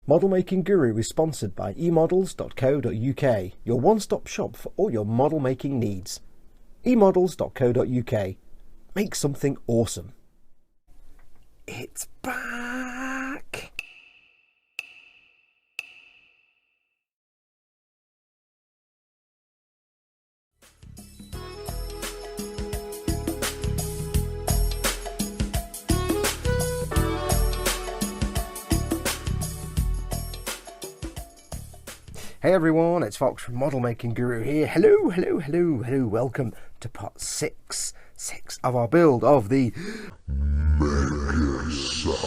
Model Making Guru is sponsored by emodels.co.uk, your one-stop shop for all your model making needs. emodels.co.uk. Make something awesome. It's back! Hey everyone, it's Foxx from Model Making Guru here. Hello. Welcome to part 6 of our build of the Mega Size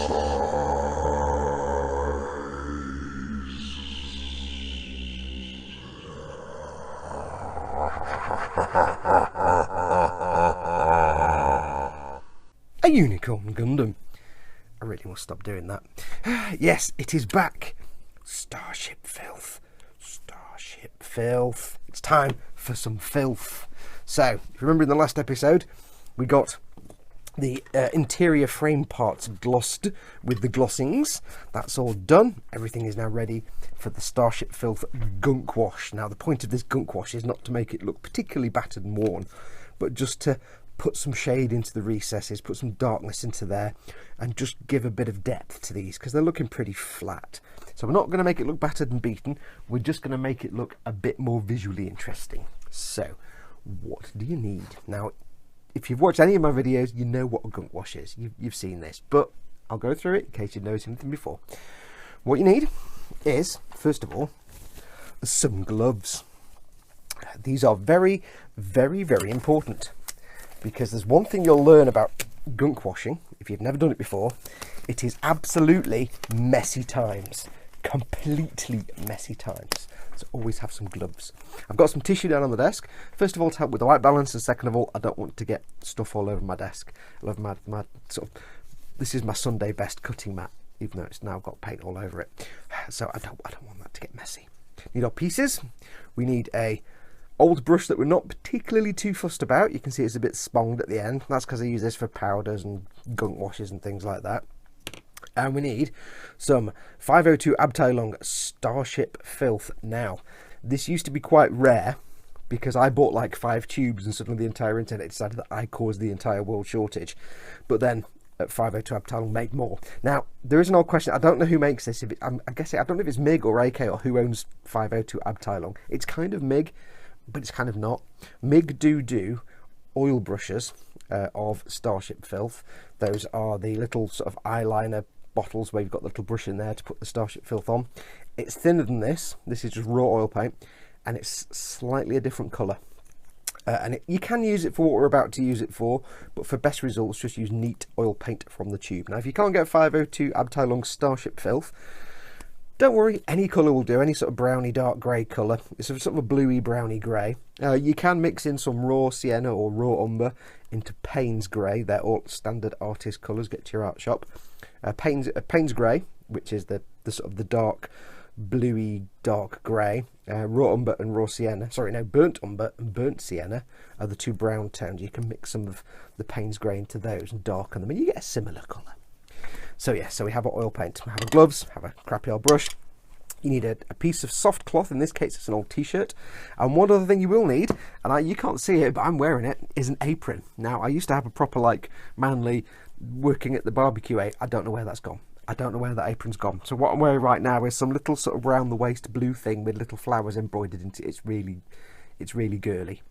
a Unicorn Gundam. I really must stop doing that. Yes, it is back. Starship filth. It's time for some filth. So, if you remember in the last episode, we got the interior frame parts glossed with the glossings. That's all done. Everything is now ready for the Starship filth gunk wash. Now, the point of this gunk wash is not to make it look particularly battered and worn, but just to put some shade into the recesses, put some darkness into there, and just give a bit of depth to these, because they're looking pretty flat. So we're not going to make it look battered and beaten, we're just going to make it look a bit more visually interesting. So, what do you need? Now, if you've watched any of my videos, you know what a gunk wash is. You've seen this, but I'll go through it in case you've noticed anything before. What you need is, first of all, some gloves. These are very, very, very important, because there's one thing you'll learn about gunk washing, if you've never done it before. It is absolutely messy times. Completely messy times. So always have some gloves. I've got some tissue down on the desk. First of all, to help with the white balance, and second of all, I don't want to get stuff all over my desk. I love my sort of, this is my Sunday best cutting mat, even though it's now got paint all over it. So I don't want that to get messy. Need our pieces. We need a old brush that we're not particularly too fussed about. You can see it's a bit sponged at the end. That's because I use this for powders and gunk washes and things like that. And we need some 502 Abtai long Starship filth. Now, this used to be quite rare because I bought like 5 tubes and suddenly the entire internet decided that I caused the entire world shortage. But then at 502 Abtai long made more. Now, there is an old question. I don't know who makes this. I guess I don't know if it's MIG or AK or who owns 502 Abtai long. It's kind of MIG, but it's kind of not. MIG do oil brushes of Starship filth. Those are the little sort of eyeliner bottles where you've got the little brush in there to put the Starship filth on. It's thinner than this. This is just raw oil paint, and it's slightly a different colour. You can use it for what we're about to use it for, but for best results, just use neat oil paint from the tube. Now, if you can't get 502 Abtai long Starship filth, don't worry, any colour will do, any sort of browny dark grey colour. It's sort of a bluey browny grey. You can mix in some raw sienna or raw umber into Payne's grey. They're all standard artist colours, get to your art shop. Payne's grey, which is the sort of the dark bluey dark grey. Raw umber and raw sienna, burnt umber and burnt sienna are the two brown tones. You can mix some of the Payne's grey into those and darken them, and you get a similar colour. So yeah, so we have our oil paint, we have our gloves, have a crappy old brush. You need a piece of soft cloth. In this case, it's an old t-shirt. And one other thing you will need, and you can't see it, but I'm wearing it, is an apron. Now, I used to have a proper, like, manly, working at the barbecue. I don't know where that's gone. I don't know where that apron's gone. So what I'm wearing right now is some little sort of round the waist blue thing with little flowers embroidered into it. It's really girly.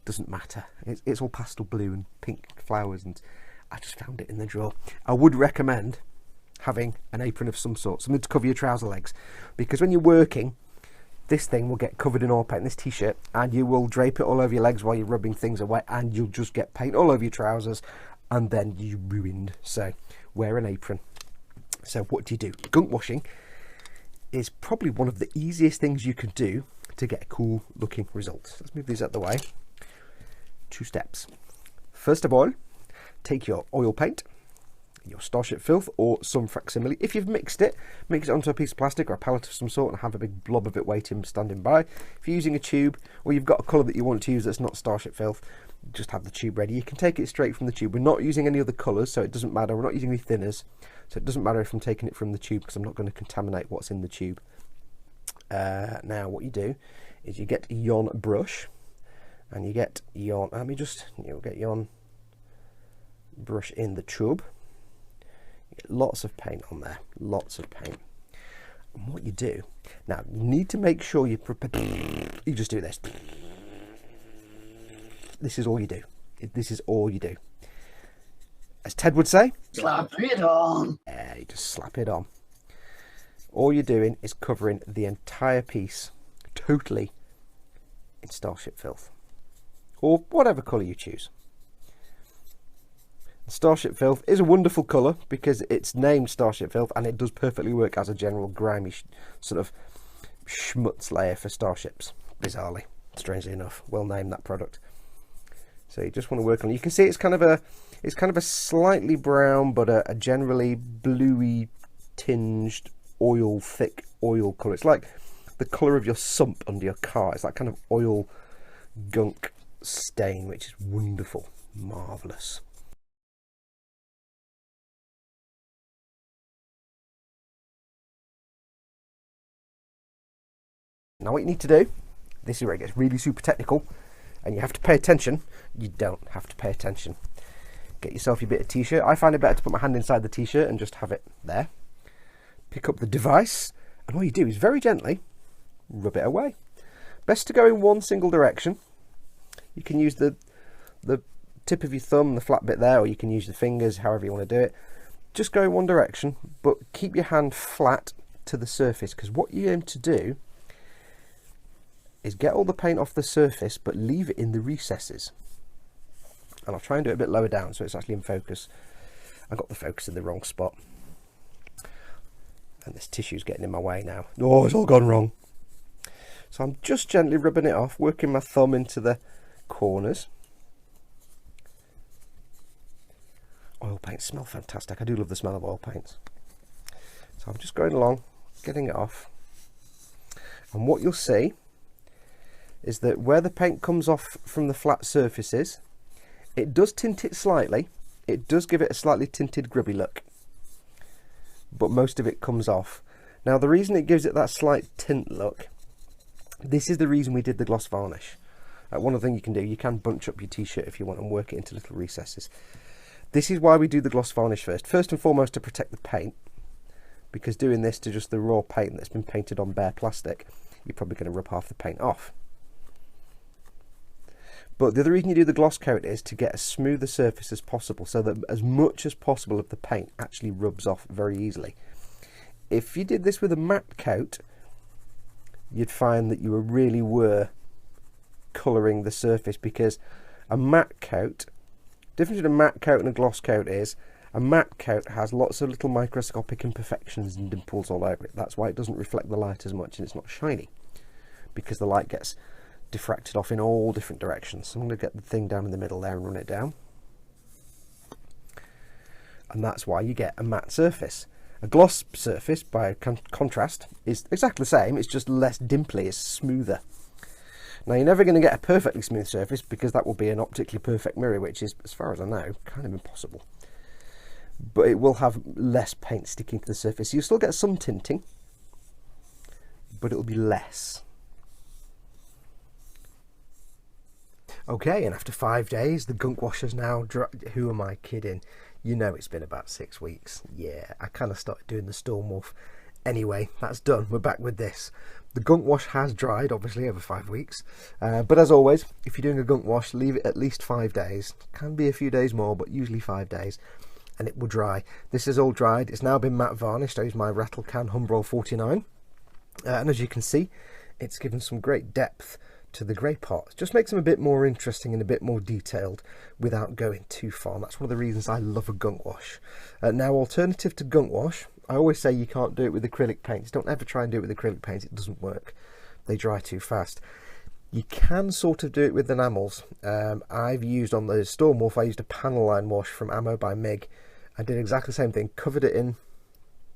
Doesn't matter. It's all pastel blue and pink flowers, and I just found it in the drawer. I would recommend having an apron of some sort, something to cover your trouser legs, because when you're working, this thing will get covered in oil paint, this t-shirt, and you will drape it all over your legs while you're rubbing things away, and you'll just get paint all over your trousers, and then you're ruined. So wear an apron. So what do? Gunk washing is probably one of the easiest things you can do to get a cool looking result. Let's move these out the way. 2 steps. First of all, take your oil paint, your Starship filth or some facsimile. If you've mixed it, mix it onto a piece of plastic or a palette of some sort and have a big blob of it waiting, standing by. If you're using a tube or you've got a colour that you want to use that's not Starship filth, just have the tube ready. You can take it straight from the tube. We're not using any other colours, so it doesn't matter. We're not using any thinners, so it doesn't matter if I'm taking it from the tube, because I'm not going to contaminate what's in the tube. Now what you do is you get a yarn brush, and you get yarn, you'll get yarn brush in the tube. You get lots of paint on there, lots of paint. And what you do, now you need to make sure you just do this. This is all you do. This is all you do. As Ted would say, slap it on. Yeah, you just slap it on. All you're doing is covering the entire piece totally in Starship Filth, or whatever colour you choose. Starship Filth is a wonderful colour because it's named Starship Filth, and it does perfectly work as a general grimy sort of schmutz layer for starships. Bizarrely, strangely enough, well named, that product. So you just want to work on it. You can see it's kind of a slightly brown but a generally bluey tinged thick oil colour. It's like the colour of your sump under your car. It's that kind of oil gunk stain, which is wonderful, marvellous. Now what you need to do, this is where it gets really super technical, and you have to pay attention. You don't have to pay attention. Get yourself your bit of t-shirt. I find it better to put my hand inside the t-shirt and just have it there. Pick up the device, and all you do is very gently rub it away. Best to go in one single direction. You can use the tip of your thumb, the flat bit there, or you can use the fingers, however you want to do it. Just go in one direction, but keep your hand flat to the surface, because what you aim to do is get all the paint off the surface, but leave it in the recesses. And I'll try and do it a bit lower down so it's actually in focus. I got the focus in the wrong spot. And this tissue's getting in my way now. Oh, it's all gone wrong. So I'm just gently rubbing it off, working my thumb into the corners. Oil paints smell fantastic. I do love the smell of oil paints. So I'm just going along, getting it off. And what you'll see is that where the paint comes off from the flat surfaces, it does tint it slightly. It does give it a slightly tinted grubby look, but most of it comes off. Now the reason it gives it that slight tint look, this is the reason we did the gloss varnish. One other thing you can do, you can bunch up your t-shirt if you want and work it into little recesses. This is why we do the gloss varnish first. First and foremost, to protect the paint, because doing this to just the raw paint that's been painted on bare plastic, you're probably going to rub half the paint off. But the other reason you do the gloss coat is to get as smooth a surface as possible, so that as much as possible of the paint actually rubs off very easily. If you did this with a matte coat, you'd find that you really were colouring the surface, because a matte coat, difference between a matte coat and a gloss coat is, a matte coat has lots of little microscopic imperfections and dimples all over it. That's why it doesn't reflect the light as much and it's not shiny, because the light gets diffracted off in all different directions. So I'm going to get the thing down in the middle there and run it down, and that's why you get a matte surface. A gloss surface, by contrast, is exactly the same, it's just less dimply, it's smoother. Now you're never going to get a perfectly smooth surface, because that will be an optically perfect mirror, which is, as far as I know, kind of impossible. But it will have less paint sticking to the surface. You'll still get some tinting, but it'll be less. Okay, and after 5 days, the gunk wash is now dry. Who am I kidding? You know it's been about 6 weeks. Yeah, I kind of started doing the Storm Wolf. Anyway, that's done. We're back with this. The gunk wash has dried, obviously, over 5 weeks. But as always, if you're doing a gunk wash, leave it at least 5 days. Can be a few days more, but usually 5 days. And it will dry. This is all dried. It's now been matte varnished. I use my Rattle Can Humbrol 49. And as you can see, it's given some great depth to the grey parts. Just makes them a bit more interesting and a bit more detailed without going too far. And that's one of the reasons I love a gunk wash. Now, alternative to gunk wash, I always say you can't do it with acrylic paints. Don't ever try and do it with acrylic paints. It doesn't work. They dry too fast. You can sort of do it with enamels. I've used on the Storm Wolf, I used a panel line wash from Ammo by Meg. I did exactly the same thing. Covered it in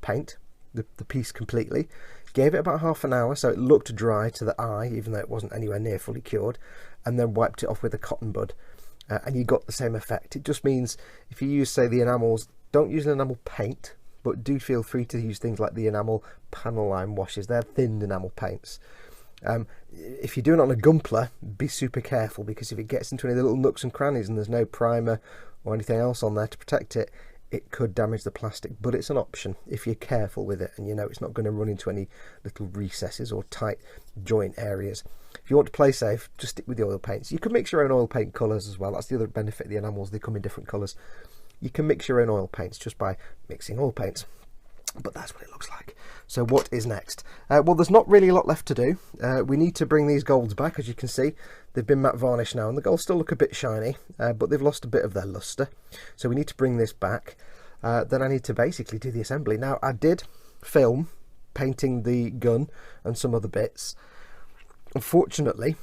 paint, the piece completely. Gave it about half an hour so it looked dry to the eye, even though it wasn't anywhere near fully cured, and then wiped it off with a cotton bud. and you got the same effect. It just means if you use, say, the enamels, don't use an enamel paint, but do feel free to use things like the enamel panel line washes. They're thin enamel paints. If you're doing it on a Gunpla, be super careful, because if it gets into any little nooks and crannies and there's no primer or anything else on there to protect it, it could damage the plastic. But it's an option if you're careful with it and you know it's not going to run into any little recesses or tight joint areas. If you want to play safe, just stick with the oil paints. You can mix your own oil paint colours as well. That's the other benefit of the enamels, they come in different colours. You can mix your own oil paints just by mixing oil paints. But that's what it looks like. So what is next? Well, there's not really a lot left to do. We need to bring these golds back. As you can see, they've been matte varnished now, and the golds still look a bit shiny, but they've lost a bit of their luster. So we need to bring this back. Then I need to basically do the assembly. Now, I did film painting the gun and some other bits. Unfortunately,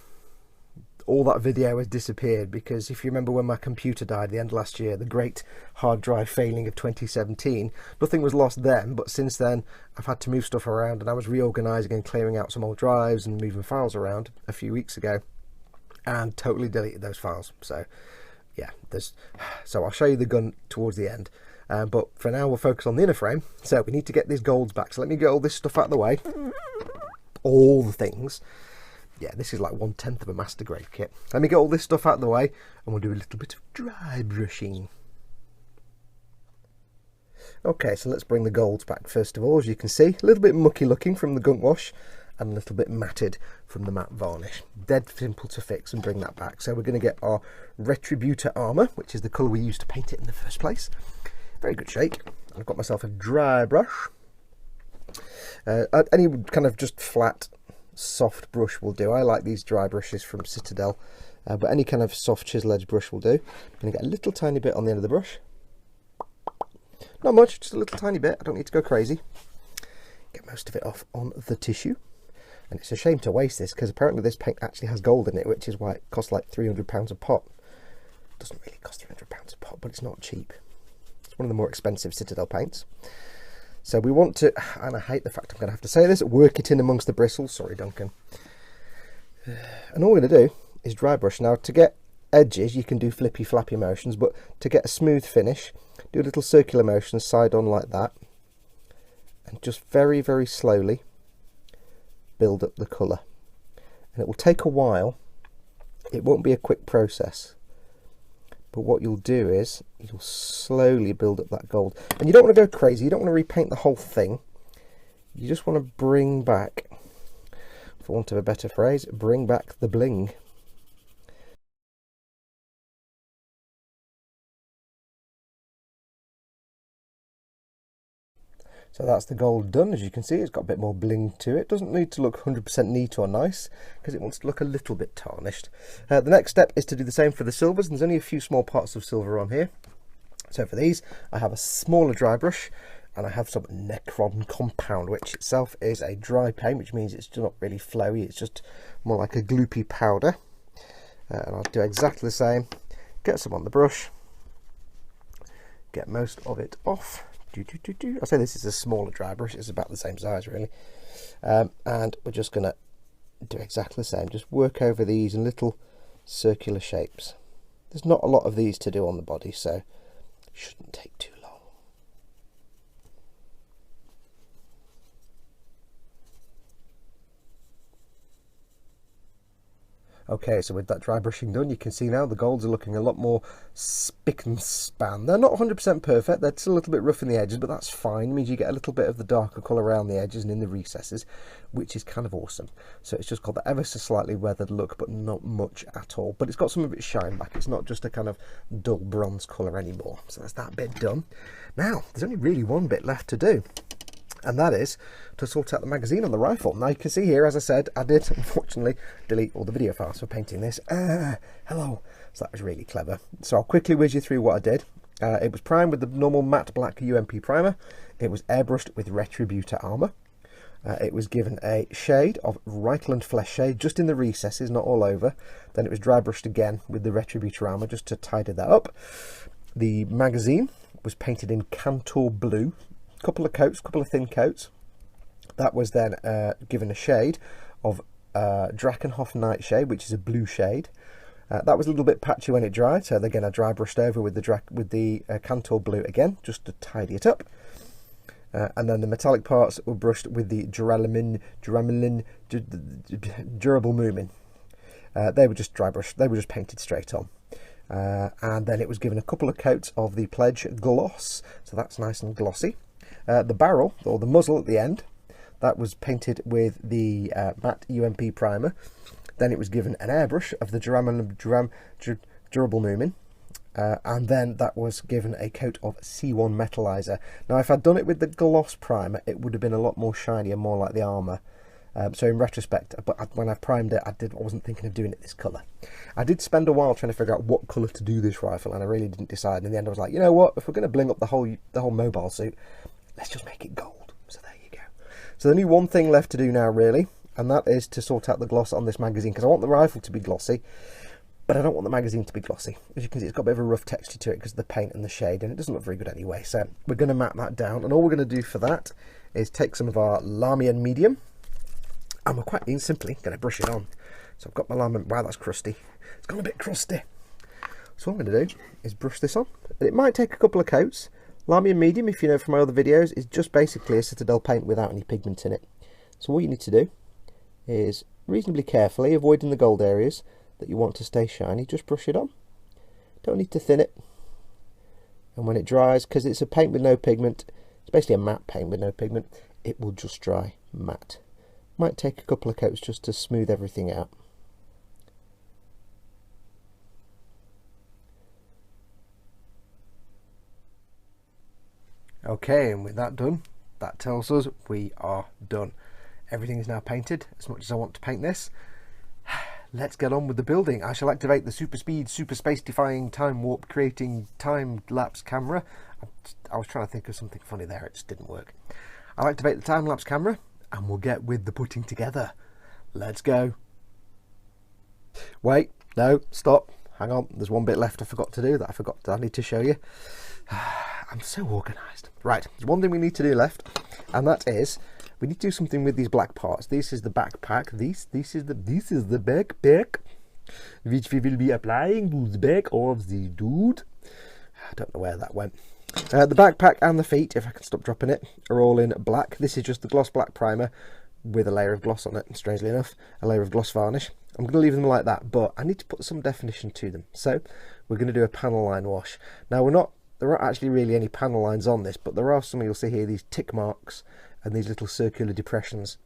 all that video has disappeared, because if you remember when my computer died the end of last year, the great hard drive failing of 2017, nothing was lost then, but since then I've had to move stuff around, and I was reorganising and clearing out some old drives and moving files around a few weeks ago, and totally deleted those files. So yeah, so I'll show you the gun towards the end, but for now we'll focus on the inner frame. So we need to get these golds back, so let me get all this stuff out of the way, all the things. Yeah, this is like 1/10 of a master grade kit. Let me get all this stuff out of the way and we'll do a little bit of dry brushing. Okay, so let's bring the golds back first of all. As you can see, a little bit mucky looking from the gunk wash and a little bit matted from the matte varnish. Dead simple to fix and bring that back. So we're going to get our Retributor armour, which is the colour we used to paint it in the first place. Very good shake. I've got myself a dry brush. Any kind of just flat soft brush will do. I like these dry brushes from Citadel, but any kind of soft chisel edge brush will do. I'm going to get a little tiny bit on the end of the brush. Not much, just a little tiny bit. I don't need to go crazy. Get most of it off on the tissue. And it's a shame to waste this, because apparently this paint actually has gold in it, which is why it costs like £300 a pot. It doesn't really cost £300 a pot, but it's not cheap. It's one of the more expensive Citadel paints. So we want to, and I hate the fact I'm going to have to say this, work it in amongst the bristles. Sorry, Duncan. And all we're going to do is dry brush. Now, to get edges, you can do flippy, flappy motions, but to get a smooth finish, do a little circular motion side on like that, and just very, very slowly build up the colour. And it will take a while. It won't be a quick process. But what you'll do is you'll slowly build up that gold. And you don't want to go crazy. You don't want to repaint the whole thing. You just want to bring back, for want of a better phrase, bring back the bling. So that's the gold done. As you can see, it's got a bit more bling to it. Doesn't need to look 100% neat or nice, because it wants to look a little bit tarnished. The next step is to do the same for the silvers, and there's only a few small parts of silver on here. So for these, I have a smaller dry brush, and I have some Necron Compound, which itself is a dry paint, which means it's not really flowy. It's just more like a gloopy powder. And I'll do exactly the same. Get some on the brush. Get most of it off. I say this is a smaller dry brush, it's about the same size really, and we're just going to do exactly the same, just work over these in little circular shapes. There's not a lot of these to do on the body, so it shouldn't take too long. Okay, so with that dry brushing done, you can see now the golds are looking a lot more spick and span. They're not 100% perfect, they're still a little bit rough in the edges, but that's fine. It means you get a little bit of the darker colour around the edges and in the recesses, which is kind of awesome. So it's just got the ever so slightly weathered look, but not much at all. But it's got some of its shine back. It's not just a kind of dull bronze colour anymore. So that's that bit done. Now, there's only really one bit left to do, and that is to sort out the magazine on the rifle. Now you can see here, as I said, I did unfortunately delete all the video files for painting this. Hello. So that was really clever. So I'll quickly whiz you through what I did. It was primed with the normal matte black UMP primer. It was airbrushed with Retributor armour. It was given a shade of Reichland Flesh shade just in the recesses, not all over. Then it was dry brushed again with the Retributor armour just to tidy that up. The magazine was painted in Cantor blue. Couple of coats, couple of thin coats. That was then given a shade of Drakenhof Nightshade, which is a blue shade. That was a little bit patchy when it dried, so again I dry brushed over with the Cantor blue again, just to tidy it up. And then the metallic parts were brushed with the Durable Moomin. They were just dry brushed, they were just painted straight on. And then it was given a couple of coats of the Pledge gloss, so that's nice and glossy. The barrel, or the muzzle at the end, that was painted with the matte UMP primer. Then it was given an airbrush of the Durable Moomin. And then that was given a coat of C1 metallizer. Now if I'd done it with the gloss primer, it would have been a lot more shiny and more like the armour. So in retrospect, but when I primed it, I wasn't thinking of doing it this colour. I did spend a while trying to figure out what colour to do this rifle, and I really didn't decide. And in the end I was like, you know what, if we're going to bling up the whole mobile suit, let's just make it gold. So there you go. So there's only one thing left to do now really, and that is to sort out the gloss on this magazine, because I want the rifle to be glossy, but I don't want the magazine to be glossy. As you can see, it's got a bit of a rough texture to it because of the paint and the shade, and it doesn't look very good anyway. So we're going to map that down, and all we're going to do for that is take some of our Lamian medium, and we're quite simply going to brush it on. So I've got my Lamian. Wow, that's crusty. It's gone a bit crusty. So what I'm going to do is brush this on. It might take a couple of coats. Lamian medium, if you know from my other videos, is just basically a Citadel paint without any pigment in it. So all you need to do is reasonably carefully, avoiding the gold areas that you want to stay shiny, just brush it on. Don't need to thin it. And when it dries, because it's a paint with no pigment, it's basically a matte paint with no pigment, it will just dry matte. Might take a couple of coats just to smooth everything out. Okay, and with that done, that tells us we are done. Everything is now painted as much as I want to paint this. Let's get on with the building. I shall activate the super speed, super space defying, time warp creating, time lapse camera. I was trying to think of something funny there, it just didn't work. I'll activate the time lapse camera and we'll get with the putting together. Let's go. Wait, no, stop, hang on, there's one bit left I forgot to do that I need to show you. I'm so organised. Right, there's one thing we need to do left, and that is we need to do something with these black parts. This is the backpack. This is the backpack which we will be applying to the back of the dude. I don't know where that went. The backpack and the feet, if I can stop dropping it, are all in black. This is just the gloss black primer with a layer of gloss on it, strangely enough, a layer of gloss varnish. I'm going to leave them like that, but I need to put some definition to them. So we're going to do a panel line wash. Now there aren't actually really any panel lines on this, but there are some. You'll see here these tick marks and these little circular depressions.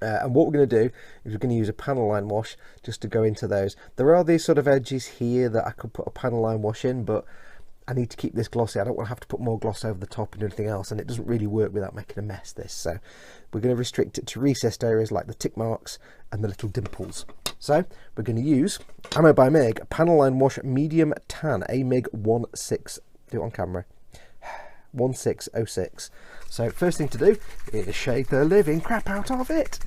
And what we're going to do is we're going to use a panel line wash just to go into those. There are these sort of edges here that I could put a panel line wash in, but I need to keep this glossy. I don't want to have to put more gloss over the top and anything else, and it doesn't really work without making a mess, this. So we're going to restrict it to recessed areas like the tick marks and the little dimples. So we're going to use Ammo by Meg Panel Line Wash Medium Tan, AMIG 16, do it on camera, 1606. So first thing to do is shake the living crap out of it.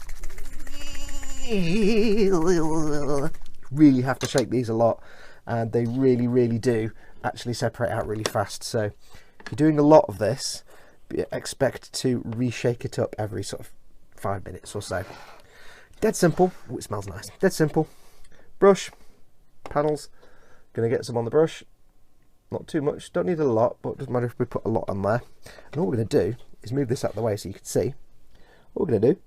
Really have to shake these a lot, and they really do actually separate out really fast. So if you're doing a lot of this, expect to reshake it up every sort of 5 minutes or so. Dead simple. Oh, it smells nice. Dead simple. Brush, panels, gonna get some on the brush. Not too much, don't need a lot, but it doesn't matter if we put a lot on there. And all we're going to do is move this out of the way so you can see. What we're going to do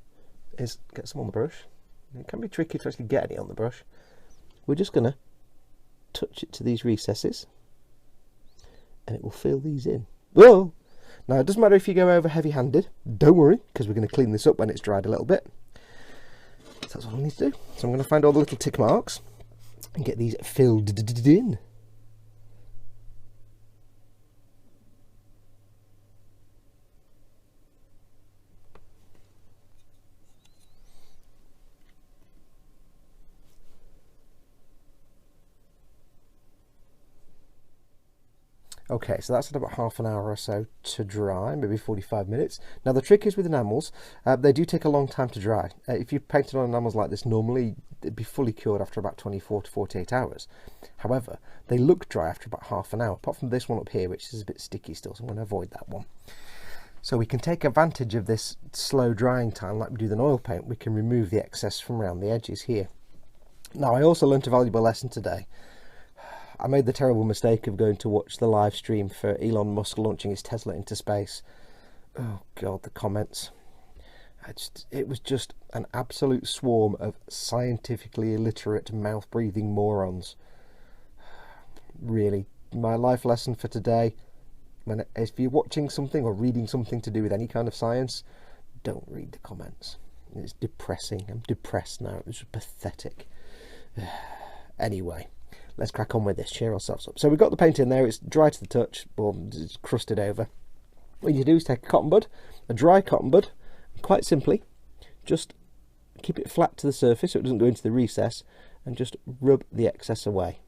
is get some on the brush. It can be tricky to actually get any on the brush. We're just going to touch it to these recesses, and it will fill these in. Whoa! Now it doesn't matter if you go over heavy-handed, don't worry, because we're going to clean this up when it's dried a little bit. So that's what I need to do. So I'm going to find all the little tick marks and get these filled in. Okay, so that's at about half an hour or so to dry, maybe 45 minutes. Now the trick is with enamels, they do take a long time to dry. If you painted on enamels like this, normally it'd be fully cured after about 24 to 48 hours. However, they look dry after about half an hour, apart from this one up here, which is a bit sticky still, so I'm going to avoid that one. So we can take advantage of this slow drying time like we do with an oil paint. We can remove the excess from around the edges here. Now, I also learnt a valuable lesson today. I made the terrible mistake of going to watch the live stream for Elon Musk launching his Tesla into space. Oh God, the comments. It was just an absolute swarm of scientifically illiterate, mouth-breathing morons. Really, my life lesson for today, if you're watching something or reading something to do with any kind of science, don't read the comments. It's depressing. I'm depressed now. It was pathetic. Anyway, let's crack on with this, cheer ourselves up. So we've got the paint in there, it's dry to the touch, or it's crusted over. What you do is take a cotton bud, a dry cotton bud, and quite simply, just keep it flat to the surface so it doesn't go into the recess, and just rub the excess away.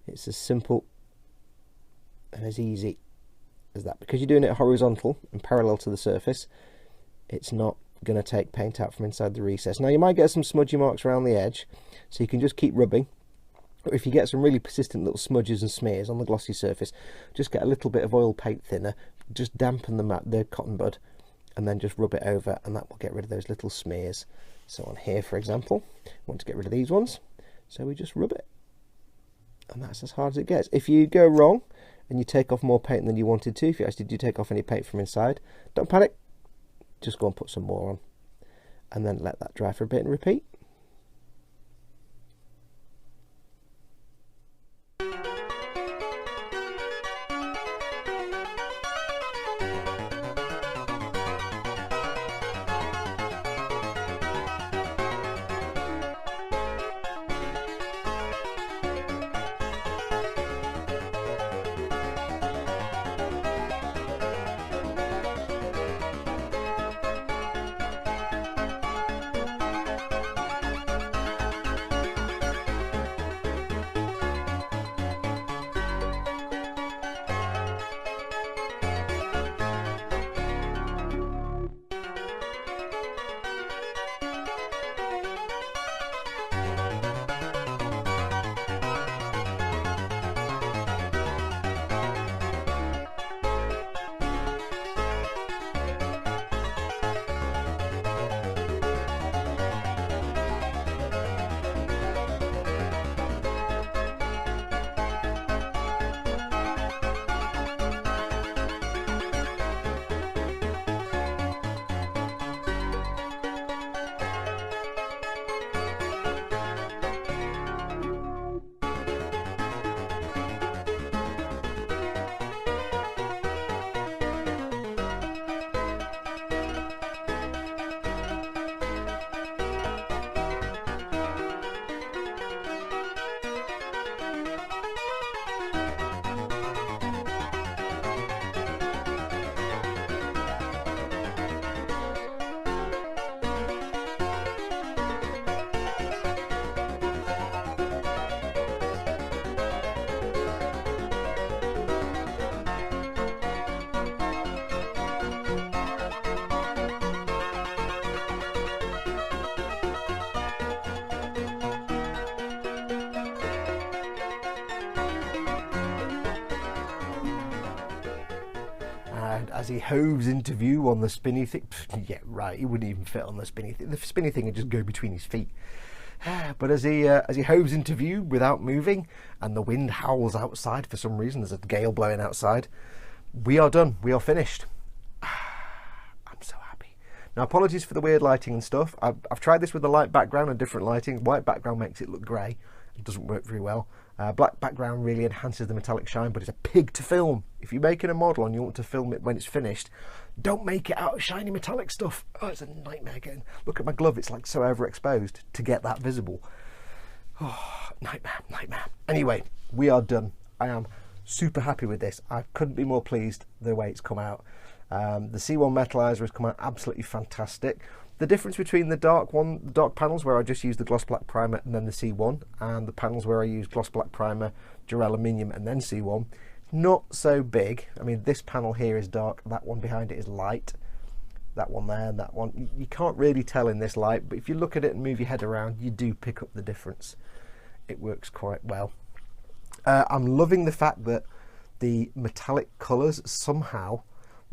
It's as simple and as easy as that. Because you're doing it horizontal and parallel to the surface, it's not going to take paint out from inside the recess. Now you might get some smudgy marks around the edge, so you can just keep rubbing. Or if you get some really persistent little smudges and smears on the glossy surface, just get a little bit of oil paint thinner, just dampen the cotton bud, and then just rub it over, and that will get rid of those little smears. So on here, for example, I want to get rid of these ones, so we just rub it, and that's as hard as it gets. If you go wrong and you take off more paint than you wanted to, if you actually do take off any paint from inside, don't panic, just go and put some more on, and then let that dry for a bit and repeat. As he hoves into view on the spinny thing, yeah, right, he wouldn't even fit on the spinny thing. The spinny thing would just go between his feet. But as he hoves into view without moving, and the wind howls outside for some reason, there's a gale blowing outside, we are done. We are finished. I'm so happy. Now, apologies for the weird lighting and stuff. I've tried this with a light background and different lighting. White background makes it look grey. It doesn't work very well. Black background really enhances the metallic shine, but it's a pig to film. If you're making a model and you want to film it when it's finished, don't make it out of shiny metallic stuff. Oh, it's a nightmare again. Look at my glove, it's like so overexposed to get that visible. Oh, nightmare. Anyway, we are done. I am super happy with this. I couldn't be more pleased the way it's come out. The C1 metalizer has come out absolutely fantastic. The difference between the dark panels where I just use the gloss black primer and then the C1, and the panels where I use gloss black primer, duraluminum and then C1, not so big. I mean, this panel here is dark, that one behind it is light, that one there and that one. You can't really tell in this light, but if you look at it and move your head around, you do pick up the difference. It works quite well. I'm loving the fact that the metallic colours somehow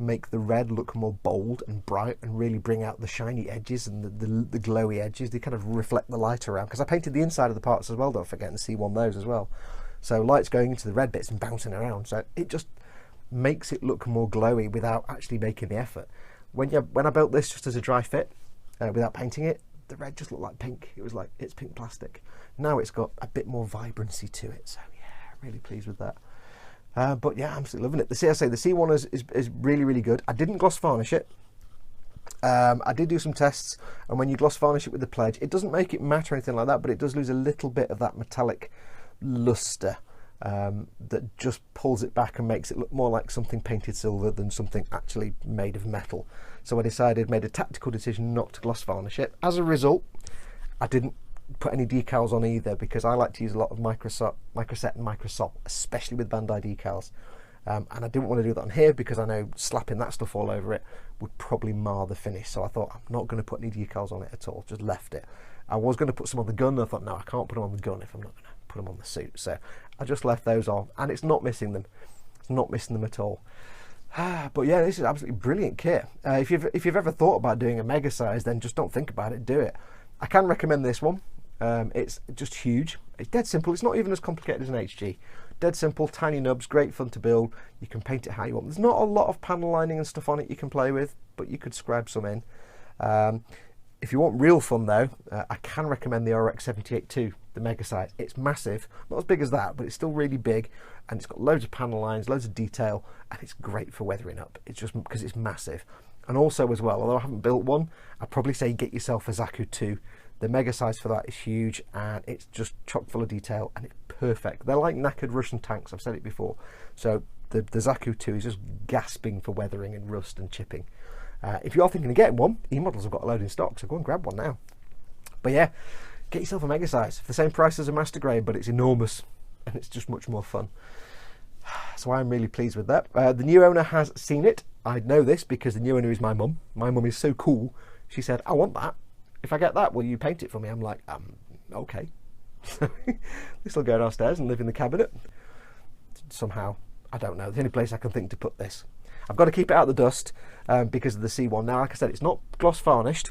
make the red look more bold and bright and really bring out the shiny edges and the glowy edges. They kind of reflect the light around, because I painted the inside of the parts as well, don't forget, and C1 those as well. So light's going into the red bits and bouncing around, so it just makes it look more glowy without actually making the effort. When I built this just as a dry fit, without painting it, the red just looked like pink. It was like, it's pink plastic. Now it's got a bit more vibrancy to it, so yeah, really pleased with that. But yeah, I'm absolutely loving it. The C1 is really, really good. I didn't gloss varnish it. I did do some tests, and when you gloss varnish it with the pledge, it doesn't make it matte or anything like that, but it does lose a little bit of that metallic luster that just pulls it back and makes it look more like something painted silver than something actually made of metal. So I made a tactical decision not to gloss varnish it. As a result, I didn't put any decals on either, because I like to use a lot of microset and microsol, especially with Bandai decals. And I didn't want to do that on here because I know slapping that stuff all over it would probably mar the finish. So I thought, I'm not going to put any decals on it at all, just left it. I was going to put some on the gun. I thought, no, I can't put them on the gun if I'm not going to put them on the suit. So I just left those on, and it's not missing them. It's not missing them at all. But yeah, this is absolutely brilliant kit. If you've ever thought about doing a mega size, then just don't think about it, do it. I can recommend this one. It's just huge. It's dead simple. It's not even as complicated as an HG. Dead simple, tiny nubs, great fun to build. You can paint it how you want. There's not a lot of panel lining and stuff on it you can play with, but you could scribe some in. If you want real fun though, I can recommend the RX-78-2, the mega size. It's massive, not as big as that, but it's still really big, and it's got loads of panel lines, loads of detail, and it's great for weathering up. It's just because it's massive. And also as well, although I haven't built one, I'd probably say get yourself a Zaku 2. The mega size for that is huge, and it's just chock full of detail, and it's perfect. They're like knackered Russian tanks, I've said it before. So the Zaku 2 is just gasping for weathering and rust and chipping. If you are thinking of getting one, E-models have got a load in stock, so go and grab one now. But yeah, get yourself a mega size for the same price as a master grade, but it's enormous, and it's just much more fun. So I'm really pleased with that. The new owner has seen it. I know this because the new owner is my mum. My mum is so cool. She said, I want that. If I get that, will you paint it for me? I'm like, okay. This will go downstairs and live in the cabinet. Somehow, I don't know. The only place I can think to put this. I've got to keep it out of the dust because of the C1. Now, like I said, it's not gloss varnished.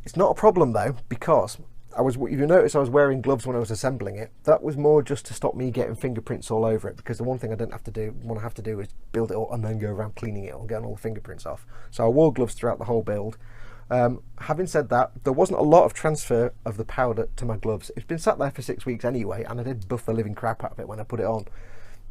It's not a problem though, because if you notice I was wearing gloves when I was assembling it. That was more just to stop me getting fingerprints all over it, because the one thing I didn't have to do is build it all and then go around cleaning it or getting all the fingerprints off. So I wore gloves throughout the whole build. Having said that, there wasn't a lot of transfer of the powder to my gloves. It's been sat there for 6 weeks anyway, and I did buff the living crap out of it when I put it on.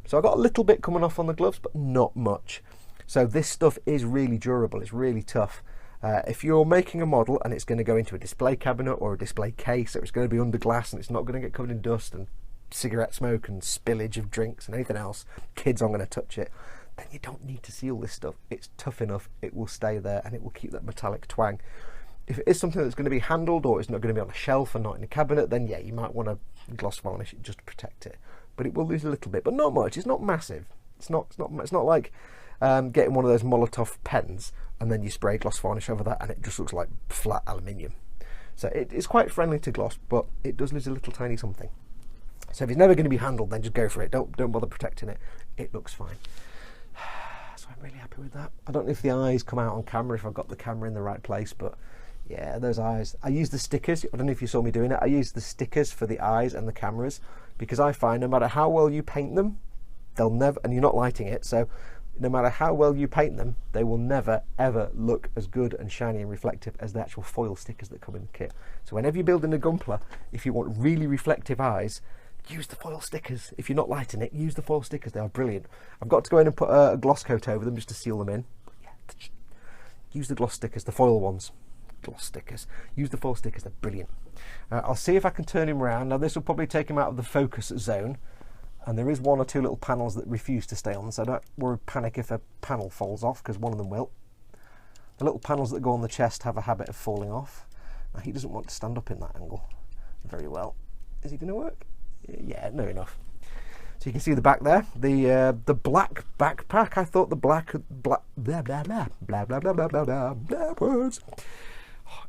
So I got a little bit coming off on the gloves, but not much. So this stuff is really durable. It's really tough. If you're making a model and it's going to go into a display cabinet or a display case, or it's going to be under glass and it's not going to get covered in dust and cigarette smoke and spillage of drinks and anything else, kids aren't going to touch it, then you don't need to seal this stuff. It's tough enough, it will stay there and it will keep that metallic twang. If it is something that's going to be handled or it's not going to be on a shelf and not in a cabinet, then yeah, you might want to gloss varnish it just to protect it. But it will lose a little bit, but not much. It's not massive. It's not like getting one of those Molotov pens and then you spray gloss varnish over that and it just looks like flat aluminium. So it's quite friendly to gloss, but it does lose a little tiny something. So if it's never going to be handled, then just go for it. Don't bother protecting it. It looks fine. So I'm really happy with that. I don't know if the eyes come out on camera, if I've got the camera in the right place, but yeah, those eyes. I use the stickers. I don't know if you saw me doing it. I use the stickers for the eyes and the cameras, because I find no matter how well you paint them, they'll never, and you're not lighting it, so no matter how well you paint them, they will never ever look as good and shiny and reflective as the actual foil stickers that come in the kit. So whenever you're building a Gunpla, if you want really reflective eyes, use the foil stickers. If you're not lighting it, use the foil stickers. They are brilliant. I've got to go in and put a gloss coat over them just to seal them in. But yeah, use the gloss stickers, the foil ones. Gloss stickers. Use the foil stickers, they're brilliant. I'll see if I can turn him around. Now this will probably take him out of the focus zone, and there is one or two little panels that refuse to stay on, so don't panic if a panel falls off, because one of them will. The little panels that go on the chest have a habit of falling off. Now he doesn't want to stand up in that angle very well. Is he going to work? Yeah, no enough. So you can see the back there, the black backpack. I thought the black blah blah blah blah blah blah blah blah blah words.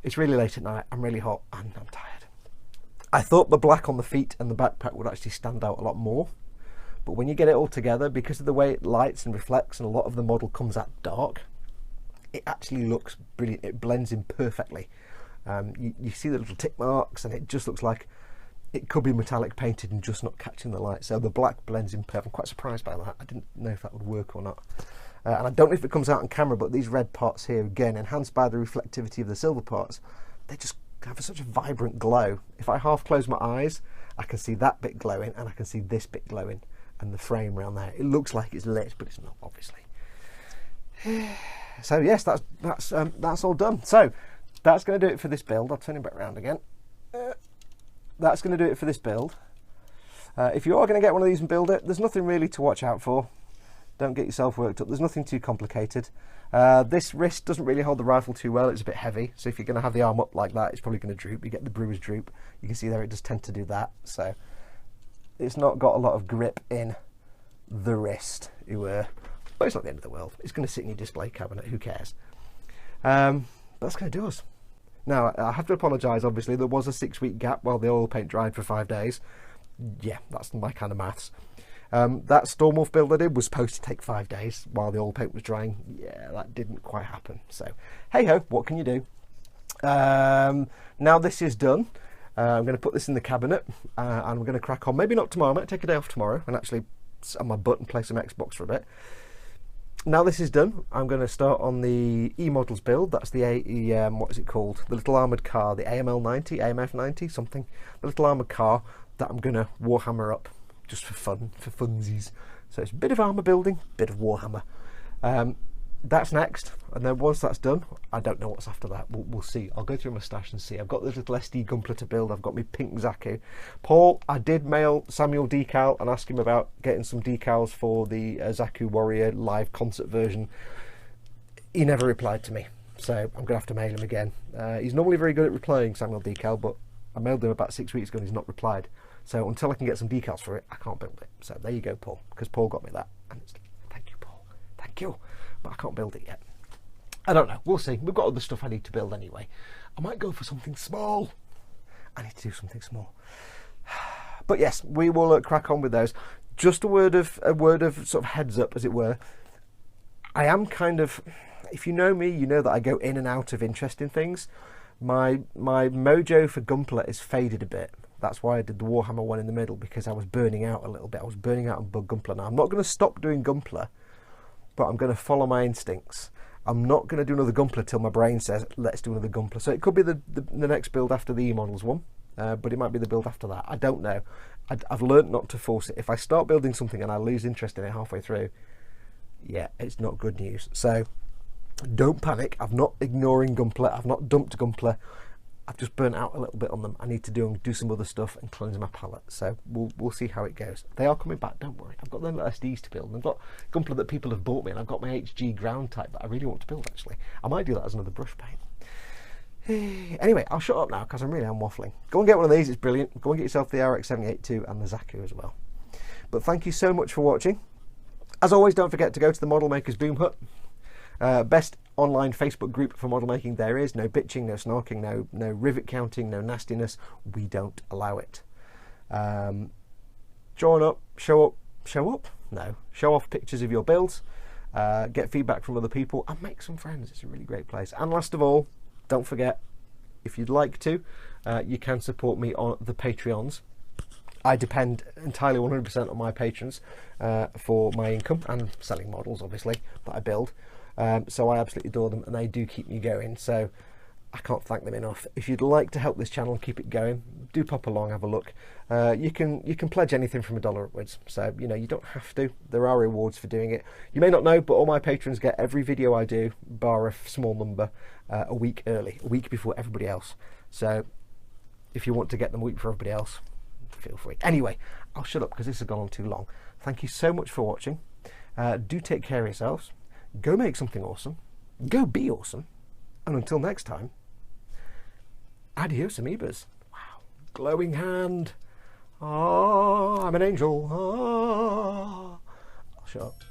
It's really late at night. I'm really hot and I'm tired. I thought the black on the feet and the backpack would actually stand out a lot more, but when you get it all together, because of the way it lights and reflects and a lot of the model comes out dark, it actually looks brilliant. It blends in perfectly. You see the little tick marks, and it just looks like it could be metallic painted and just not catching the light. So the black blends in perfect. I'm quite surprised by that. I didn't know if that would work or not. And I don't know if it comes out on camera, but these red parts here, again, enhanced by the reflectivity of the silver parts, they just have such a vibrant glow. If I half close my eyes, I can see that bit glowing, and I can see this bit glowing, and the frame around there. It looks like it's lit, but it's not, obviously. So yes, that's all done. So that's going to do it for this build. I'll turn it back around again. That's going to do it for this build. If you are going to get one of these and build it, there's nothing really to watch out for. Don't get yourself worked up. There's nothing too complicated. This wrist doesn't really hold the rifle too well. It's a bit heavy, so if you're going to have the arm up like that, it's probably going to droop. You get the brewer's droop. You can see there it does tend to do that. So it's not got a lot of grip in the wrist. But it's not the end of the world. It's going to sit in your display cabinet. Who cares? That's going to do us. Now, I have to apologise, obviously. There was a 6-week gap while the oil paint dried for 5 days. Yeah, that's my kind of maths. That Stormwolf build I did was supposed to take 5 days while the oil paint was drying. Yeah, that didn't quite happen. So, hey-ho, what can you do? Now this is done. I'm going to put this in the cabinet, and we're going to crack on. Maybe not tomorrow. I might take a day off tomorrow and actually sit on my butt and play some Xbox for a bit. Now this is done, I'm going to start on the E-Models build. That's the what is it called? The little armoured car, the AML-90, AMF-90, something. The little armoured car that I'm going to Warhammer up just for fun, for funsies. So it's a bit of armour building, bit of Warhammer. That's next, and then once that's done, I don't know what's after that. We'll see. I'll go through my stash and see. I've got this little SD Gumpler to build. I've got my pink Zaku. Paul, I did mail Samuel decal and ask him about getting some decals for the Zaku Warrior live concert version. He never replied to me, so I'm going to have to mail him again. He's normally very good at replying, Samuel decal, but I mailed him about 6 weeks ago and he's not replied. So until I can get some decals for it, I can't build it. So there you go, Paul, because Paul got me that. And thank you, Paul. Thank you. But I can't build it yet. I don't know. We'll see. We've got other stuff I need to build anyway. I might go for something small. I need to do something small. But yes, we will crack on with those. Just a word of sort of heads up, as it were. I am kind of, if you know me, you know that I go in and out of interest in things. My mojo for Gunpla is faded a bit. That's why I did the Warhammer one in the middle, because I was burning out a little bit. I was burning out on Gunpla. Now, I'm not going to stop doing Gunpla, but I'm going to follow my instincts. I'm not going to do another Gunpla till my brain says, let's do another Gunpla. So it could be the next build after the E-Models one, but it might be the build after that. I don't know. I've learnt not to force it. If I start building something and I lose interest in it halfway through, yeah, it's not good news. So don't panic. I'm not ignoring Gunpla. I've not dumped Gunpla. I've just burnt out a little bit on them. I need to do some other stuff and cleanse my palette. So we'll see how it goes. They are coming back, don't worry. I've got them SDs to build. I've got Gunpla that people have bought me, and I've got my HG ground type that I really want to build, actually. I might do that as another brush paint. Anyway, I'll shut up now because I'm waffling. Go and get one of these, it's brilliant. Go and get yourself the RX-78-2 and the Zaku as well. But thank you so much for watching. As always, don't forget to go to the Model Makers Boom Hut. Best online Facebook group for model making there is. No bitching, no snarking, no rivet counting, no nastiness. We don't allow it. Join up, show off pictures of your builds, get feedback from other people, and make some friends. It's a really great place. And last of all, don't forget, if you'd like to, you can support me on the Patreons. I depend entirely 100% on my patrons for my income and selling models, obviously, that I build. So I absolutely adore them, and they do keep me going, so I can't thank them enough. If you'd like to help this channel and keep it going, do pop along, have a look. You can pledge anything from $1 upwards, so you know, you don't have to. There are rewards for doing it. You may not know, but all my patrons get every video I do, bar a small number, a week early, a week before everybody else. So if you want to get them a week before everybody else, feel free. Anyway, I'll shut up because this has gone on too long. Thank you so much for watching. Do take care of yourselves. Go make something awesome. Go be awesome. And until next time, adios, amoebas. Wow. Glowing hand. Ah, I'm an angel. Ah. I'll shut up.